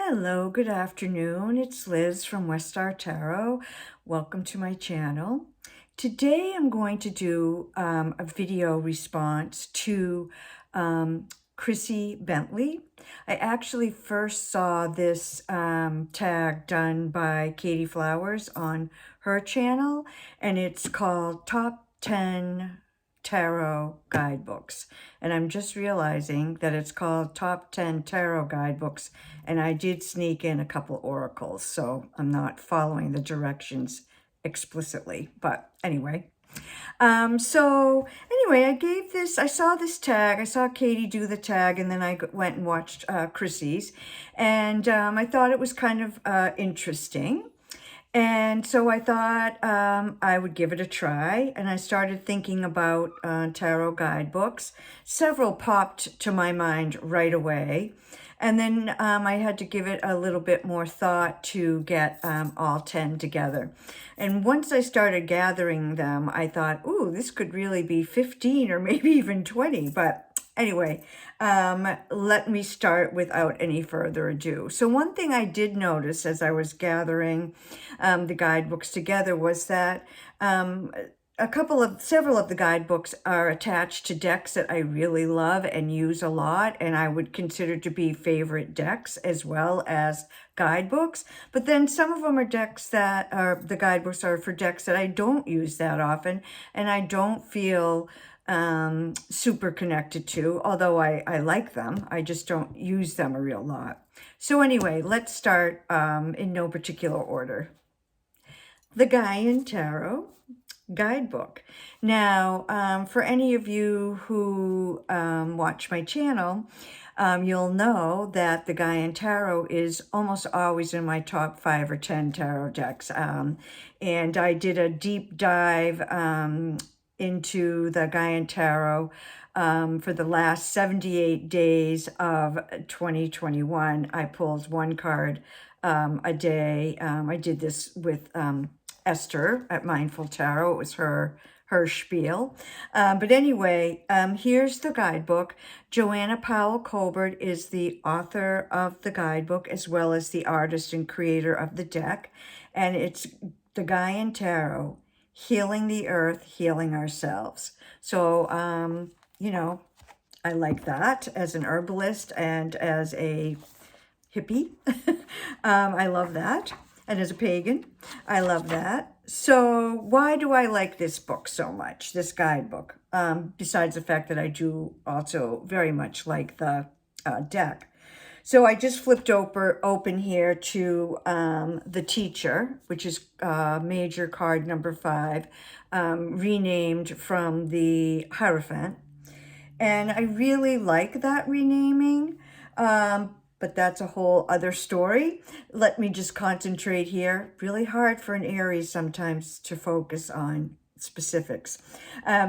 Hello, good afternoon. It's Liz from Wildwood Tarot. Welcome to my channel. Today I'm going to do a video response to Chrissy Bentley. I actually first saw this tag done by Katie Flowers on her channel, and it's called Top 10 Tarot Guidebooks. And I'm just realizing that it's called Top 10 Tarot Guidebooks, and I did sneak in a couple oracles, so I'm not following the directions explicitly. But anyway, I saw this tag, I saw Katie do the tag, and then I went and watched Chrissy's, and I thought it was kind of interesting. And so I thought I would give it a try, and I started thinking about tarot guidebooks. Several popped to my mind right away, and then I had to give it a little bit more thought to get all 10 together. And once I started gathering them, I thought, ooh, this could really be 15 or maybe even 20, but anyway, let me start without any further ado. So one thing I did notice as I was gathering the guidebooks together was that several of the guidebooks are attached to decks that I really love and use a lot, and I would consider to be favorite decks as well as guidebooks. But then some of them are decks that are, the guidebooks are for decks that I don't use that often, and I don't feel super connected to, although I like them. I just don't use them a real lot. So anyway, let's start in no particular order. The Gaian Tarot Guidebook. Now, for any of you who watch my channel, you'll know that the Gaian Tarot is almost always in my top 5 or 10 tarot decks. And I did a deep dive into the Gaian Tarot for the last 78 days of 2021. I pulled one card a day. I did this with Esther at Mindful Tarot. It was her spiel. But anyway, here's the guidebook. Joanna Powell Colbert is the author of the guidebook, as well as the artist and creator of the deck. And it's the Gaian Tarot, Healing the Earth, Healing Ourselves. So, you know, I like that as an herbalist and as a hippie. I love that. And as a pagan, I love that. So why do I like this book so much, this guidebook? Besides the fact that I do also very much like the deck. So I just flipped open here to the Teacher, which is major card number 5, renamed from the Hierophant. And I really like that renaming, but that's a whole other story. Let me just concentrate here. Really hard for an Aries sometimes to focus on specifics.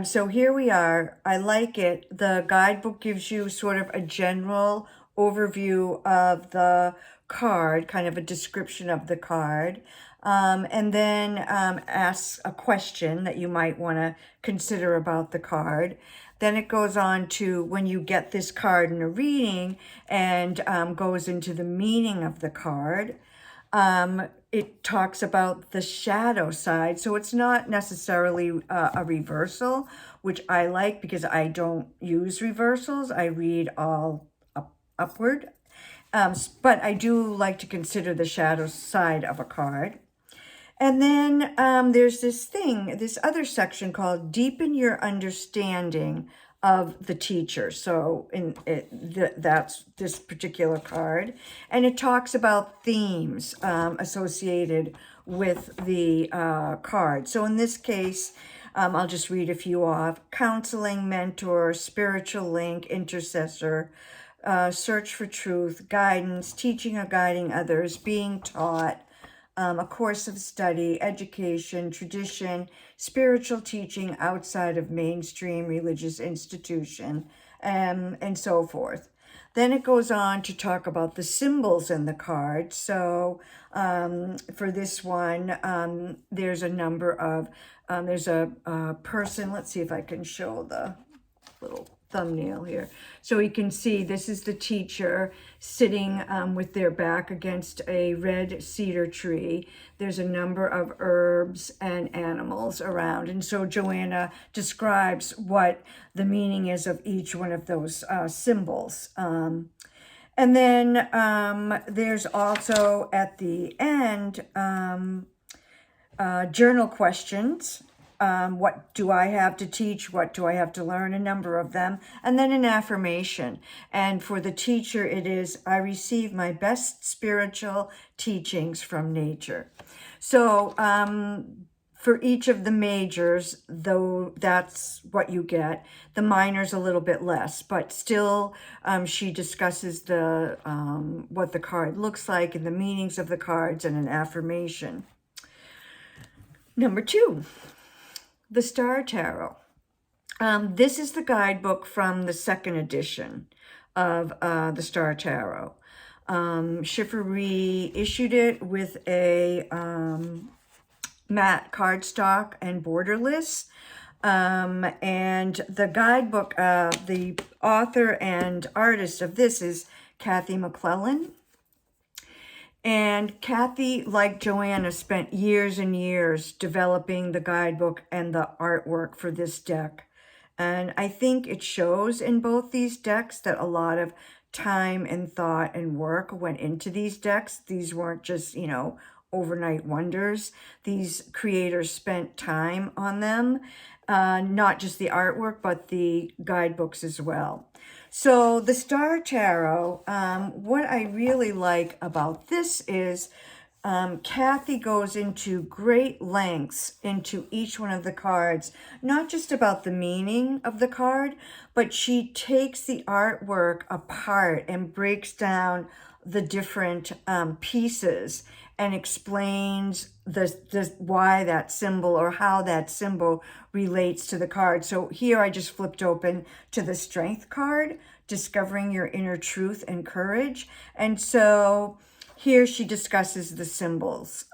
So here we are. I like it. The guidebook gives you sort of a general overview of the card, kind of a description of the card, and then asks a question that you might want to consider about the card. Then it goes on to when you get this card in a reading and goes into the meaning of the card. It talks about the shadow side. So it's not necessarily a reversal, which I like because I don't use reversals. I read all upward. But I do like to consider the shadow side of a card. And then there's this other section called Deepen Your Understanding of the Teacher. So that's this particular card. And it talks about themes associated with the card. So in this case, I'll just read a few off. Counseling, mentor, spiritual link, intercessor, search for truth, guidance, teaching or guiding others, being taught, a course of study, education, tradition, spiritual teaching outside of mainstream religious institution, and so forth. Then it goes on to talk about the symbols in the card. So for this one, there's a number of, there's a person, let's see if I can show the thumbnail here. So you can see this is the teacher sitting with their back against a red cedar tree. There's a number of herbs and animals around. And so Joanna describes what the meaning is of each one of those symbols. And then there's also at the end journal questions. What do I have to teach? What do I have to learn? A number of them. And then an affirmation. And for the teacher, it is, I receive my best spiritual teachings from nature. So for each of the majors, though that's what you get, the minors a little bit less, but still she discusses the what the card looks like and the meanings of the cards and an affirmation. Number 2, the Star Tarot. This is the guidebook from the 2nd edition of the Star Tarot. Schiffery issued it with a matte cardstock and borderless. And the guidebook, the author and artist of this is Kathy McClellan. And Kathy, like Joanna, spent years and years developing the guidebook and the artwork for this deck. And I think it shows in both these decks that a lot of time and thought and work went into these decks. These weren't just, you know, overnight wonders. These creators spent time on them, not just the artwork, but the guidebooks as well. So the Star Tarot, what I really like about this is Kathy goes into great lengths into each one of the cards, not just about the meaning of the card, but she takes the artwork apart and breaks down the different pieces and explains the why that symbol or how that symbol relates to the card. So here I just flipped open to the Strength card, discovering your inner truth and courage. And so here she discusses the symbols,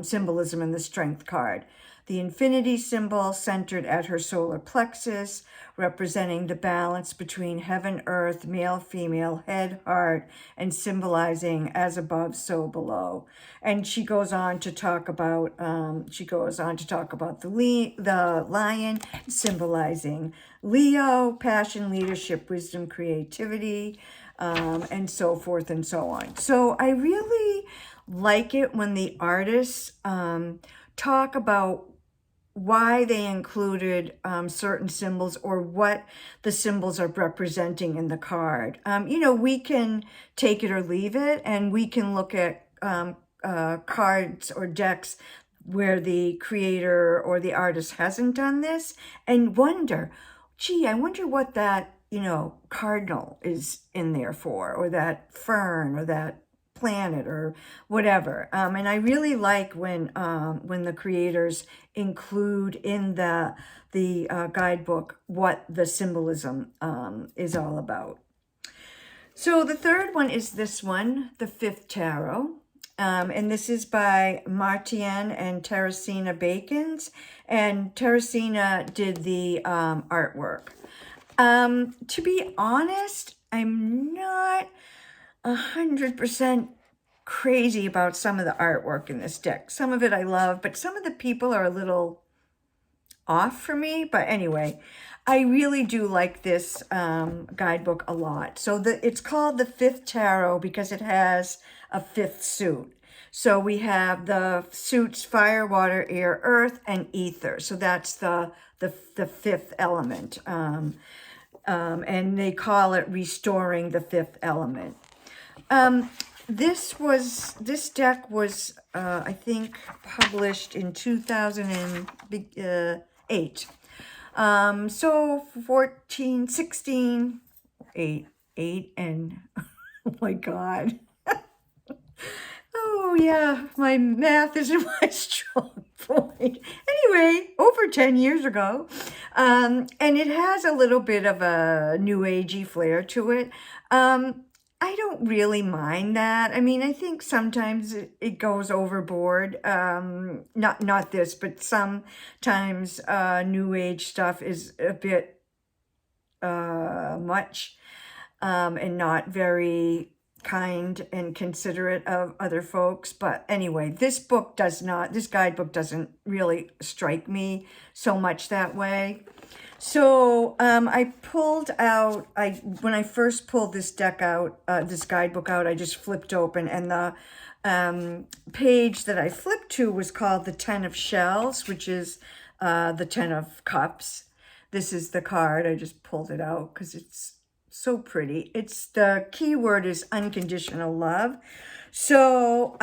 symbolism in the Strength card. The infinity symbol centered at her solar plexus, representing the balance between heaven, earth, male, female, head, heart, and symbolizing as above, so below. And she goes on to talk about the lion, symbolizing Leo, passion, leadership, wisdom, creativity, and so forth and so on. So I really like it when the artists talk about why they included certain symbols or what the symbols are representing in the card. You know, we can take it or leave it, and we can look at cards or decks where the creator or the artist hasn't done this and wonder, gee, I wonder what that, you know, cardinal is in there for, or that fern, or that planet, or whatever. And I really like when the creators include in the guidebook what the symbolism is all about. So the third one is this one, the 5th Tarot. And this is by Martienne and Teresina Bacons. And Teresina did the artwork. To be honest, I'm not 100% crazy about some of the artwork in this deck. Some of it I love, but some of the people are a little off for me. But anyway, I really do like this guidebook a lot. So it's called the 5th Tarot because it has a 5th suit. So we have the suits fire, water, air, earth, and ether. So that's the 5th element. And they call it restoring the 5th element. This deck was, I think, published in 2008. So 14, 16, 8, and oh my God. Oh yeah, my math isn't my strong point. Anyway, over 10 years ago. And it has a little bit of a new agey flair to it. I don't really mind that. I mean, I think sometimes it goes overboard. Not this, but sometimes new age stuff is a bit much, and not very kind and considerate of other folks. But anyway, this guidebook doesn't really strike me so much that way. So I pulled out, when I first pulled this deck out, this guidebook out, I just flipped open, and the page that I flipped to was called the 10 of Shells, which is the 10 of Cups. This is the card. I just pulled it out because it's so pretty. The key word is unconditional love. So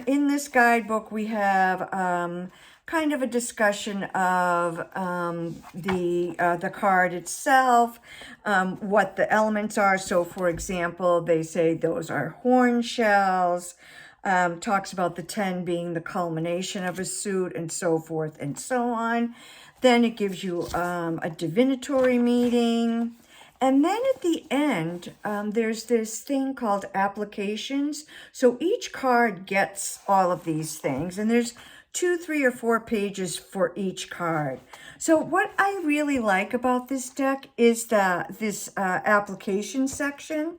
in this guidebook, we have kind of a discussion of the card itself, what the elements are. So for example, they say those are horn shells, talks about the 10 being the culmination of a suit, and so forth and so on. Then it gives you a divinatory meaning. And then at the end, there's this thing called applications. So each card gets all of these things, and there's 2, 3, or 4 pages for each card. So what I really like about this deck is this application section.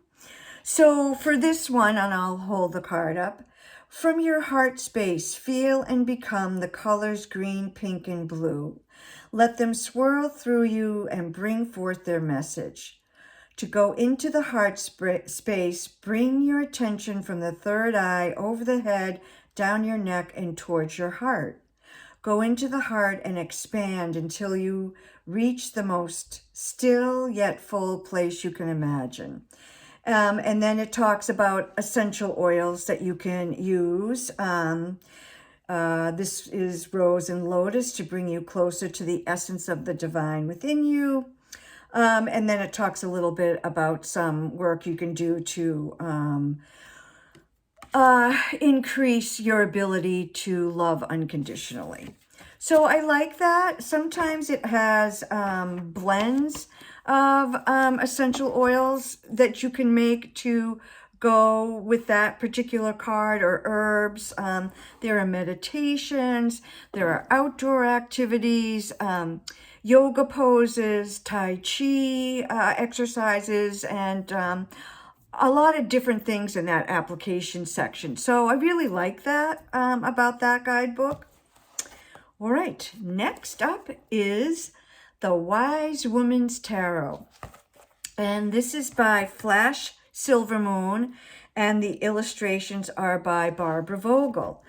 So for this one, and I'll hold the card up, from your heart space, feel and become the colors green, pink, and blue. Let them swirl through you and bring forth their message. To go into the heart space, bring your attention from the third eye over the head, down your neck, and towards your heart. Go into the heart and expand until you reach the most still yet full place you can imagine. And then it talks about essential oils that you can use. This is rose and lotus to bring you closer to the essence of the divine within you. And then it talks a little bit about some work you can do to increase your ability to love unconditionally. So I like that. Sometimes it has blends of essential oils that you can make to go with that particular card, or herbs. There are meditations, there are outdoor activities, yoga poses, Tai Chi exercises, and a lot of different things in that application section. So I really like that about that guidebook. All right, next up is the Wise Woman's Tarot. And this is by Flash Silvermoon, and the illustrations are by Barbara Vogel.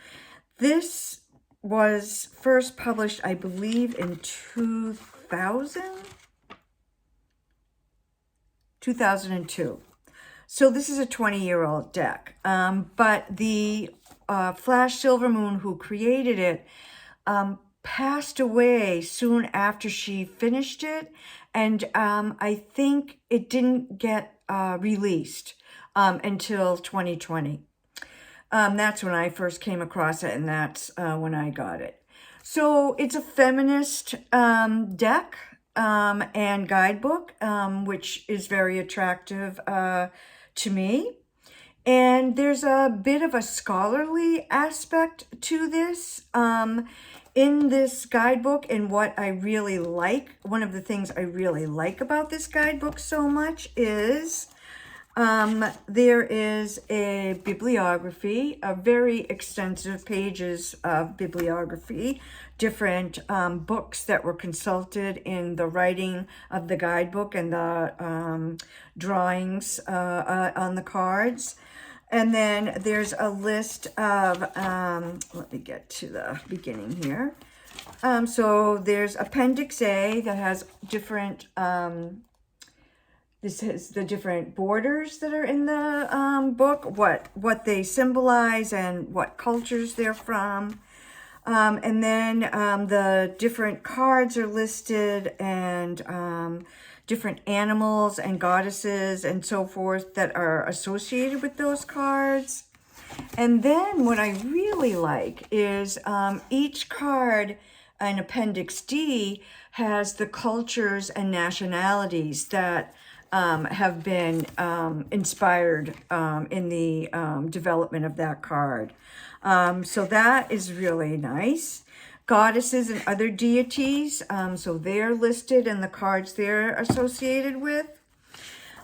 This was first published, I believe, in 2002. So this is a 20-year-old deck. But the Flash Silvermoon, who created it, passed away soon after she finished it. And I think it didn't get released until 2020. That's when I first came across it, and that's when I got it. So it's a feminist deck and guidebook, which is very attractive to me. And there's a bit of a scholarly aspect to this in this guidebook. And what I really like, one of the things I really like about this guidebook so much is there is a bibliography, a very extensive pages of bibliography, different books that were consulted in the writing of the guidebook and the drawings on the cards. And then there's a list of, let me get to the beginning here. So there's Appendix A that has different, this is the different borders that are in the book, what they symbolize and what cultures they're from. And then the different cards are listed, and different animals and goddesses and so forth that are associated with those cards. And then what I really like is each card in Appendix D has the cultures and nationalities that have been inspired in the development of that card. So that is really nice. goddesses and other deities. So they're listed and the cards they're associated with.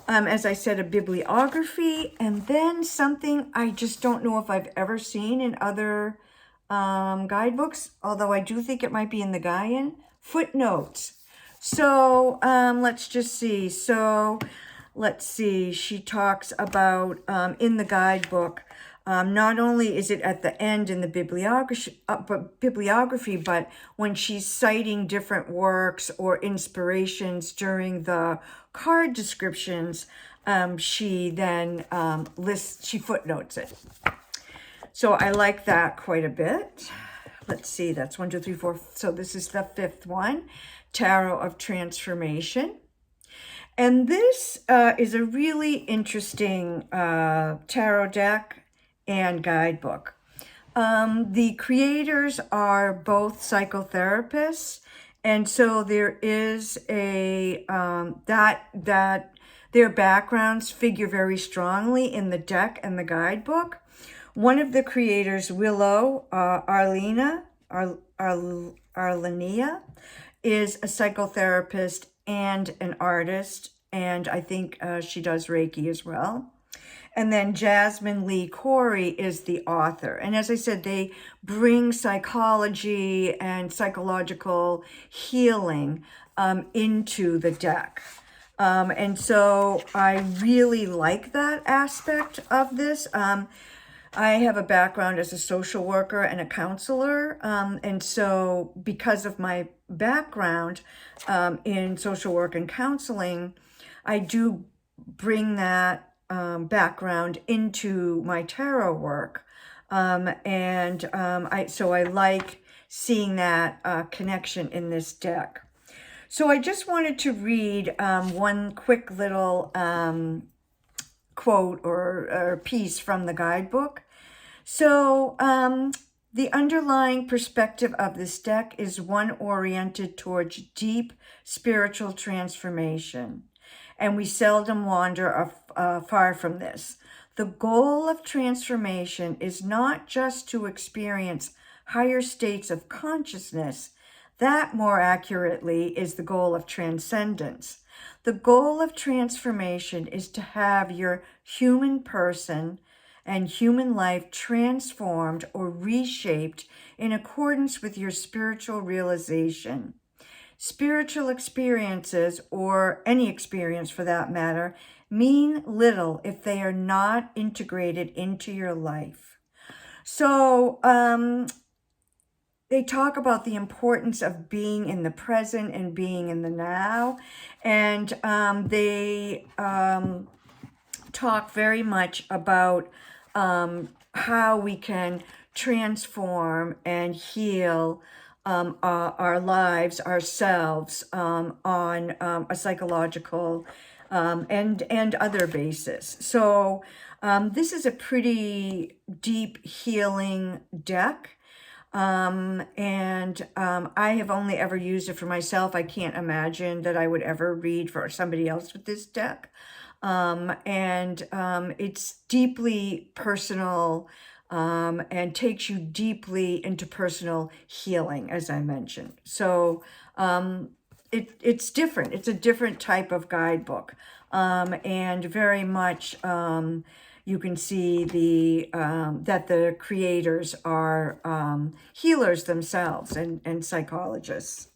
As I said, a bibliography, and then something I just don't know if I've ever seen in other guidebooks, although I do think it might be in the Gaian, footnotes. So let's just see. So let's see. She talks about in the guidebook, not only is it at the end in the bibliography, but when she's citing different works or inspirations during the card descriptions, she then she footnotes it. So I like that quite a bit. Let's see, that's 1, 2, 3, 4. So this is the 5th one, Tarot of Transformation. And this is a really interesting tarot deck and guidebook. The creators are both psychotherapists, and so there is a that their backgrounds figure very strongly in the deck and the guidebook. One of the creators, Willow Arlenia, is a psychotherapist and an artist, and I think she does Reiki as well. And then Jasmine Lee Corey is the author. And as I said, they bring psychology and psychological healing into the deck. And so I really like that aspect of this. I have a background as a social worker and a counselor. And so because of my background in social work and counseling, I do bring that background into my tarot work. So I like seeing that connection in this deck. So I just wanted to read one quick little quote or piece from the guidebook. So the underlying perspective of this deck is one oriented towards deep spiritual transformation, and we seldom wander far from this. The goal of transformation is not just to experience higher states of consciousness. That, more accurately, is the goal of transcendence. The goal of transformation is to have your human person and human life transformed or reshaped in accordance with your spiritual realization. Spiritual experiences, or any experience for that matter, mean little if they are not integrated into your life. So they talk about the importance of being in the present and being in the now. And they talk very much about how we can transform and heal our lives, ourselves, on a psychological and other basis. So this is a pretty deep healing deck. I have only ever used it for myself. I can't imagine that I would ever read for somebody else with this deck. It's deeply personal and takes you deeply into personal healing, as I mentioned. So it's different. It's a different type of guidebook, and very much you can see that the creators are healers themselves and psychologists.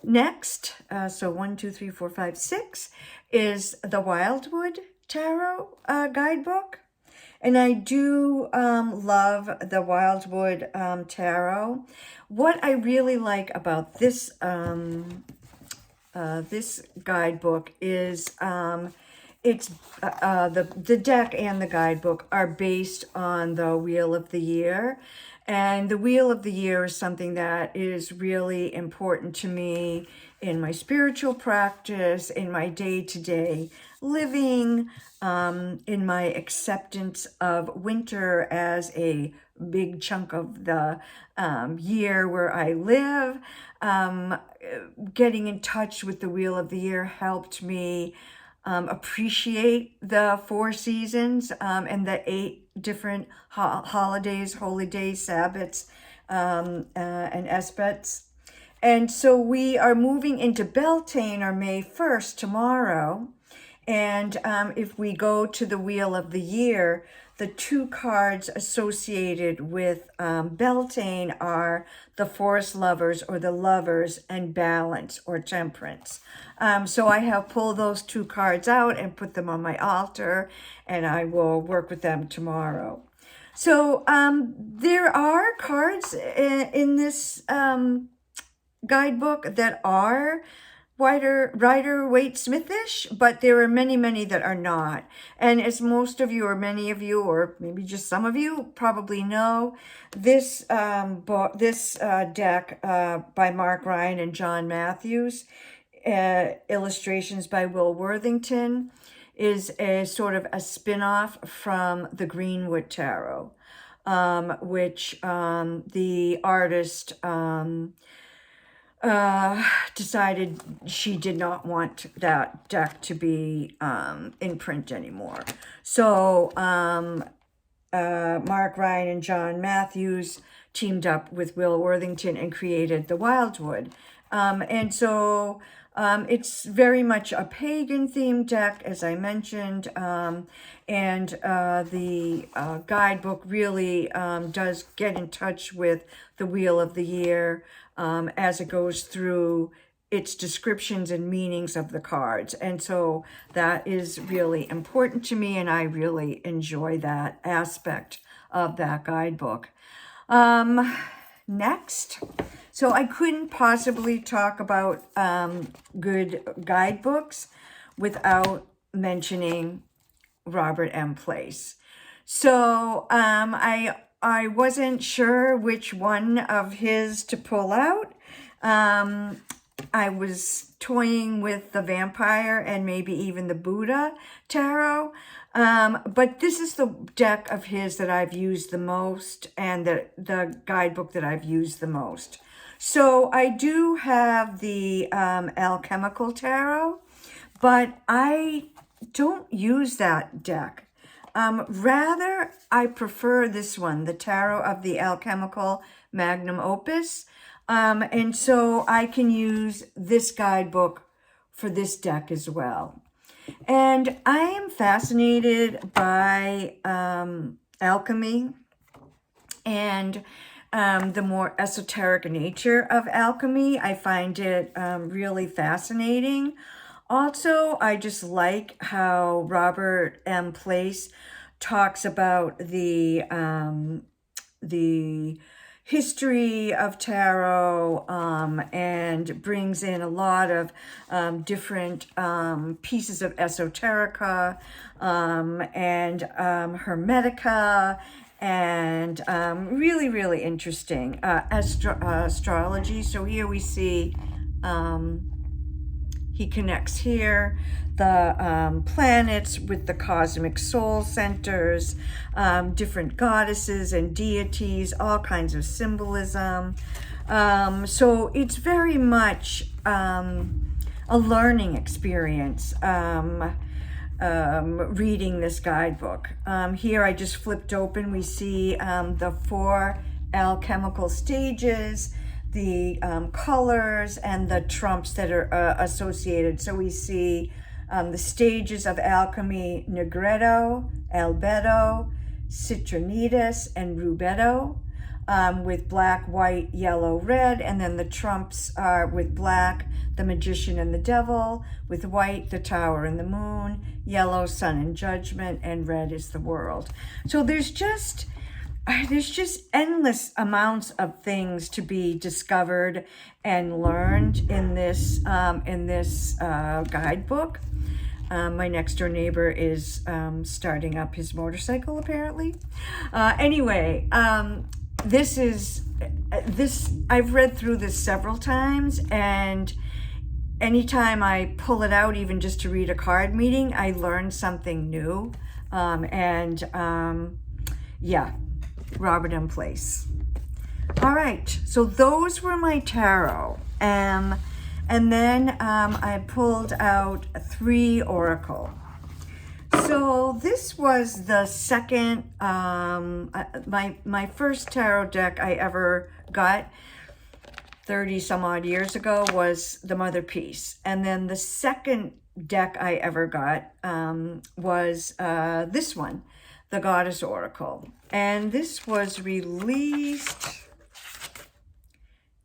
Next, so 1, 2, 3, 4, 5, 6 is the Wildwood Tarot guidebook. And I do love the Wildwood Tarot. What I really like about this this guidebook is it's the deck and the guidebook are based on the Wheel of the Year. And the Wheel of the Year is something that is really important to me in my spiritual practice, in my day-to-day living, in my acceptance of winter as a big chunk of the year where I live. Getting in touch with the Wheel of the Year helped me appreciate the 4 seasons and the 8 different holidays, holy days, Sabbaths and Esbets. And so we are moving into Beltane on May 1st, tomorrow. And if we go to the Wheel of the Year, the 2 cards associated with Beltane are the Forest Lovers or the Lovers and Balance or Temperance. So I have pulled those 2 cards out and put them on my altar, and I will work with them tomorrow. So there are cards in this guidebook that are Rider-Waite Smithish, but there are many, many that are not. And as most of you, or many of you, or maybe just some of you probably know, this deck by Mark Ryan and John Matthews, illustrations by Will Worthington, is a sort of a spin-off from the Greenwood Tarot, which the artist decided she did not want that deck to be in print anymore. So Mark Ryan and John Matthews teamed up with Will Worthington and created the Wildwood. And so it's very much a pagan themed deck, as I mentioned, and the guidebook really does get in touch with the Wheel of the Year as it goes through its descriptions and meanings of the cards. And so that is really important to me, and I really enjoy that aspect of that guidebook. Next, so I couldn't possibly talk about good guidebooks without mentioning Robert M. Place. So I wasn't sure which one of his to pull out. I was toying with the Vampire and maybe even the Buddha Tarot. But this is the deck of his that I've used the most, and the guidebook that I've used the most. So I do have the Alchemical Tarot, but I don't use that deck. Rather, I prefer this one, the Tarot of the Alchemical Magnum Opus. And so I can use this guidebook for this deck as well. And I am fascinated by alchemy and the more esoteric nature of alchemy. I find it really fascinating. Also, I just like how Robert M. Place talks about the history of tarot and brings in a lot of different pieces of esoterica and hermetica, and really, really interesting astrology. So here we see he connects here the planets with the cosmic soul centers, different goddesses and deities, all kinds of symbolism. So it's very much a learning experience reading this guidebook. Here I just flipped open. We see the 4 alchemical stages, the colors, and the trumps that are associated. So we see the stages of alchemy: Negretto, Albedo, Citronitas, and Rubetto, with black, white, yellow, red. And then the trumps are with black, the Magician and the Devil; with white, the Tower and the Moon; yellow, Sun and Judgment; and red is the World. So there's just endless amounts of things to be discovered and learned in this guidebook. My next door neighbor is starting up his motorcycle, apparently. Anyway, I've read through this several times, and anytime I pull it out, even just to read a card meeting, I learn something new. Yeah, Robert M. Place. All right, so those were my tarot. And then I pulled out 3 oracle. So this was the second, my first tarot deck I ever got 30 some odd years ago was the Mother Peace. And then the second deck I ever got was this one, the Goddess Oracle. And this was released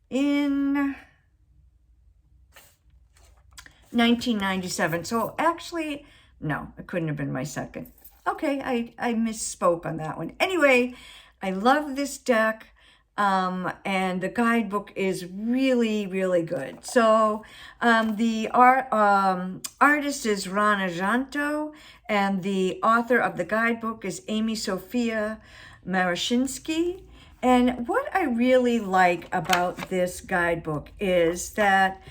in 1997. So actually, no, it couldn't have been my second. Okay, I misspoke on that one. Anyway, I love this deck. And the guidebook is really, really good. So the artist is Rana Janto, and the author of the guidebook is Amy Sophia Marashinsky. And what I really like about this guidebook is that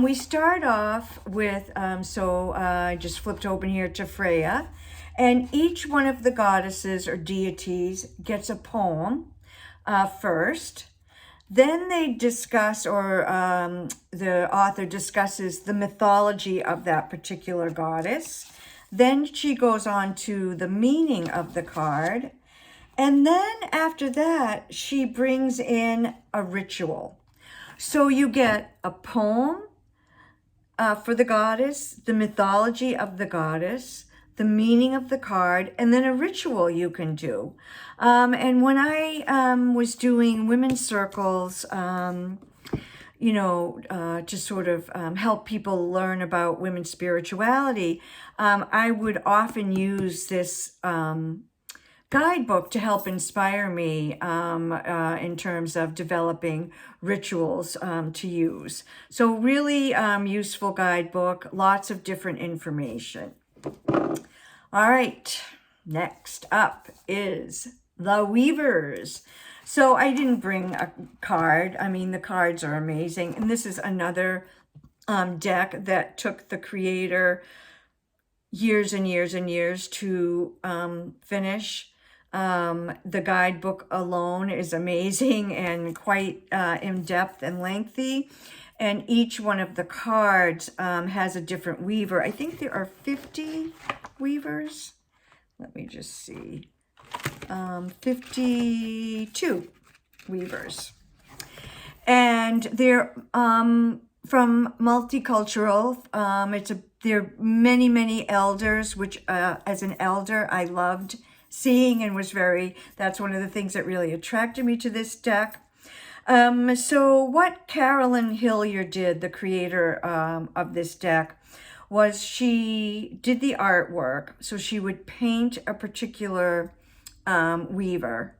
we start off with, I just flipped open here to Freya, and each one of the goddesses or deities gets a poem first. Then they discuss, or the author discusses the mythology of that particular goddess. Then she goes on to the meaning of the card. And then after that, she brings in a ritual. So you get a poem for the goddess, the mythology of the goddess, the meaning of the card, and then a ritual you can do. And when I was doing women's circles, to sort of help people learn about women's spirituality, I would often use this guidebook to help inspire me in terms of developing rituals to use. So really useful guidebook, lots of different information. All right, next up is the Weavers. So I didn't bring a card. I mean, the cards are amazing. And this is another deck that took the creator years and years and years to finish. The guidebook alone is amazing and quite in-depth and lengthy. And each one of the cards has a different weaver. I think there are 50 weavers. Let me just see. 52 weavers. And they're from multicultural. There are many, many elders, which as an elder, I loved seeing and that's one of the things that really attracted me to this deck. So what Carolyn Hilliard did, the creator of this deck, was she did the artwork. So she would paint a particular weaver.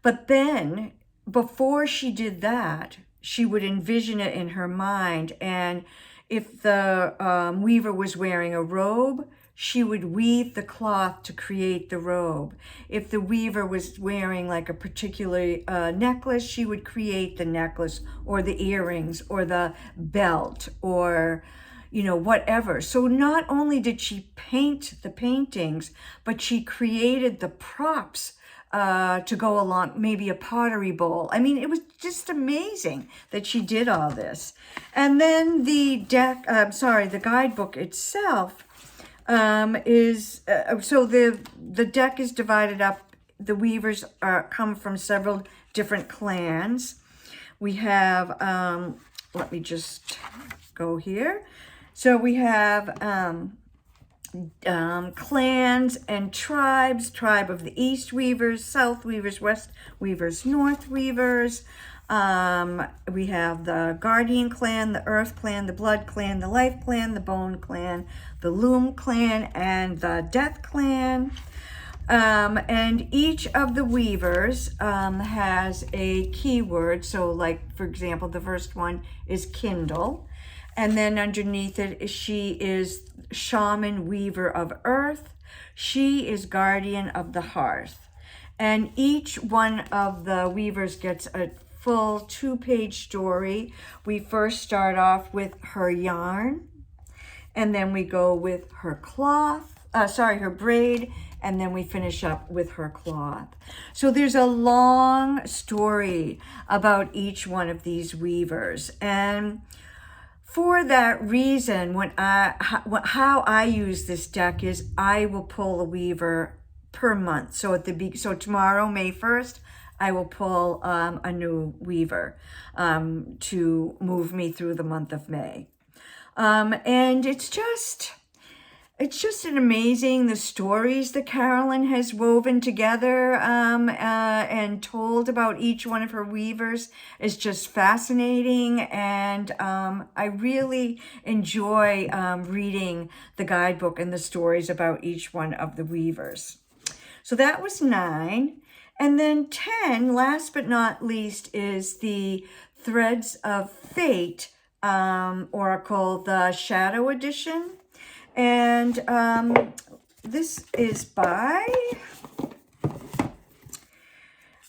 But then before she did that, she would envision it in her mind. And if the weaver was wearing a robe, she would weave the cloth to create the robe. If the weaver was wearing like a particular necklace, she would create the necklace or the earrings or the belt or, whatever. So not only did she paint the paintings, but she created the props to go along, maybe a pottery bowl. I mean, it was just amazing that she did all this. And then the guidebook itself is the deck is divided up. The weavers come from several different clans. We have let me just go here. So we have clans and tribes: tribe of the East Weavers, South Weavers, West Weavers, North Weavers. We have the Guardian Clan, the Earth Clan, the Blood Clan, the Life Clan, the Bone Clan, the Loom Clan, and the Death Clan. And each of the weavers has a keyword. So like, for example, the first one is Kindle. And then underneath it, she is Shaman Weaver of Earth. She is Guardian of the Hearth. And each one of the weavers gets a full 2-page story. We first start off with her yarn, and then we go with her her braid, and then we finish up with her cloth. So there's a long story about each one of these weavers. And for that reason, how I use this deck is I will pull a weaver per month. So tomorrow, May 1st, I will pull a new weaver to move me through the month of May. And it's just an amazing, the stories that Carolyn has woven together and told about each one of her weavers is just fascinating. And I really enjoy reading the guidebook and the stories about each one of the weavers. So that was 9. And then 10, last but not least, is the Threads of Fate Oracle, the Shadow Edition. And this is by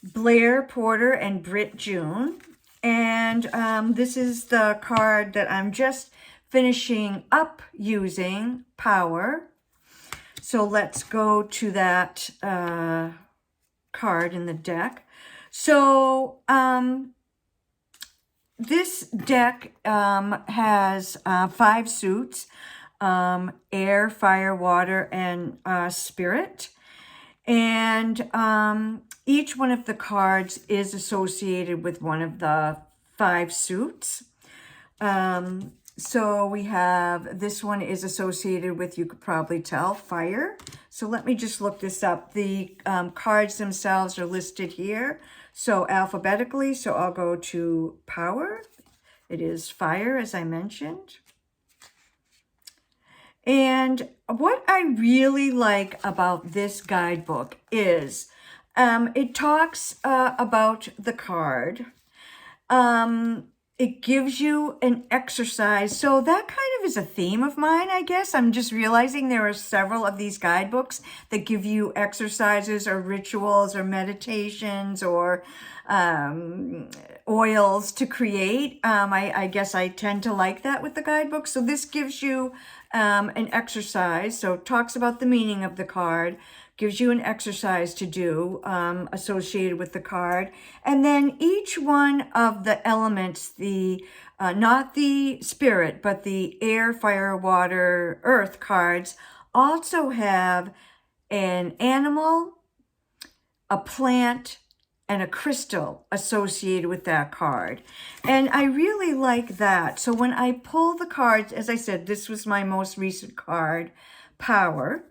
Blair Porter and Britt June. And this is the card that I'm just finishing up using, Power. So let's go to that card in the deck. So this deck has 5 suits. Air, fire, water, and spirit. And each one of the cards is associated with one of the 5 suits. So we have, this one is associated with, you could probably tell, fire. So let me just look this up. The cards themselves are listed here, so alphabetically. So I'll go to power. It is fire, as I mentioned. And what I really like about this guidebook is it talks about the card. It gives you an exercise. So that kind of is a theme of mine, I guess. I'm just realizing there are several of these guidebooks that give you exercises or rituals or meditations or oils to create. I guess I tend to like that with the guidebook. So this gives you an exercise. So it talks about the meaning of the card, gives you an exercise to do associated with the card. And then each one of the elements, the not the spirit, but the air, fire, water, earth cards also have an animal, a plant, and a crystal associated with that card. And I really like that. So when I pull the cards, as I said, this was my most recent card, Power.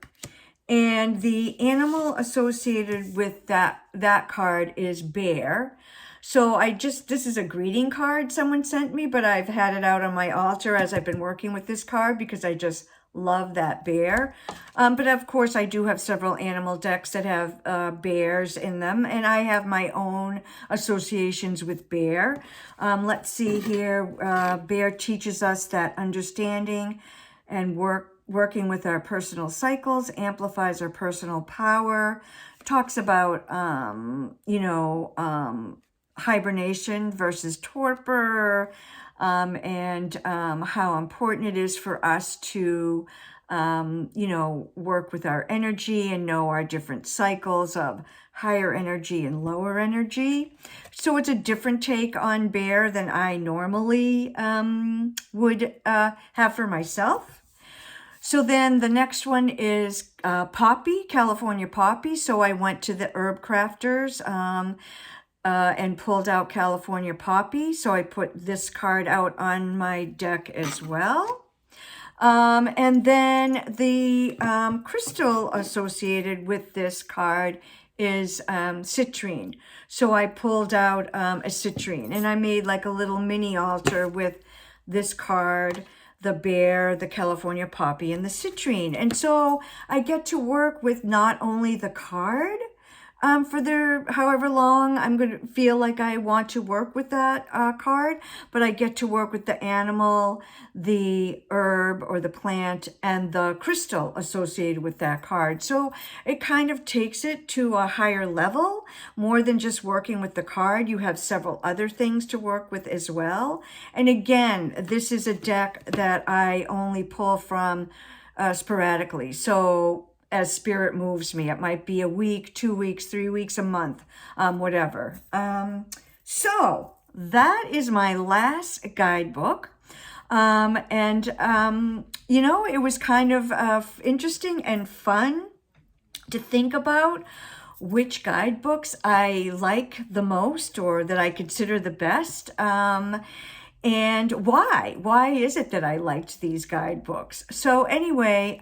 And the animal associated with that card is bear. So this is a greeting card someone sent me, but I've had it out on my altar as I've been working with this card because I just love that bear. But of course, I do have several animal decks that have bears in them, and I have my own associations with bear. Let's see here. Bear teaches us that understanding and working with our personal cycles amplifies our personal power. Talks about, hibernation versus torpor, and how important it is for us to, work with our energy and know our different cycles of higher energy and lower energy. So it's a different take on bear than I normally would have for myself. So then the next one is poppy, California poppy. So I went to the herb crafters and pulled out California poppy. So I put this card out on my deck as well. And then the crystal associated with this card is citrine. So I pulled out a citrine, and I made like a little mini altar with this card, the bear, the California poppy, and the citrine. And so I get to work with not only the card for however long I'm going to feel like I want to work with that card, but I get to work with the animal, the herb or the plant, and the crystal associated with that card. So it kind of takes it to a higher level, more than just working with the card. You have several other things to work with as well. And again, this is a deck that I only pull from sporadically. So as spirit moves me, it might be a week, 2 weeks, 3 weeks, a month, whatever. So that is my last guidebook. It was kind of interesting and fun to think about which guidebooks I like the most or that I consider the best. And why? Why is it that I liked these guidebooks? So anyway,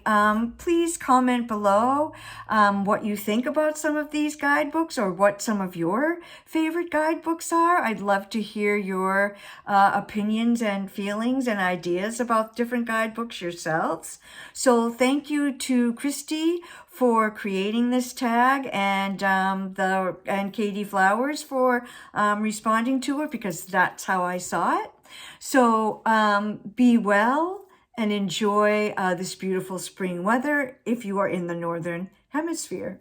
please comment below what you think about some of these guidebooks or what some of your favorite guidebooks are. I'd love to hear your opinions and feelings and ideas about different guidebooks yourselves. So thank you to Christy for creating this tag, and Katie Flowers for responding to it, because that's how I saw it. So be well and enjoy this beautiful spring weather if you are in the Northern Hemisphere.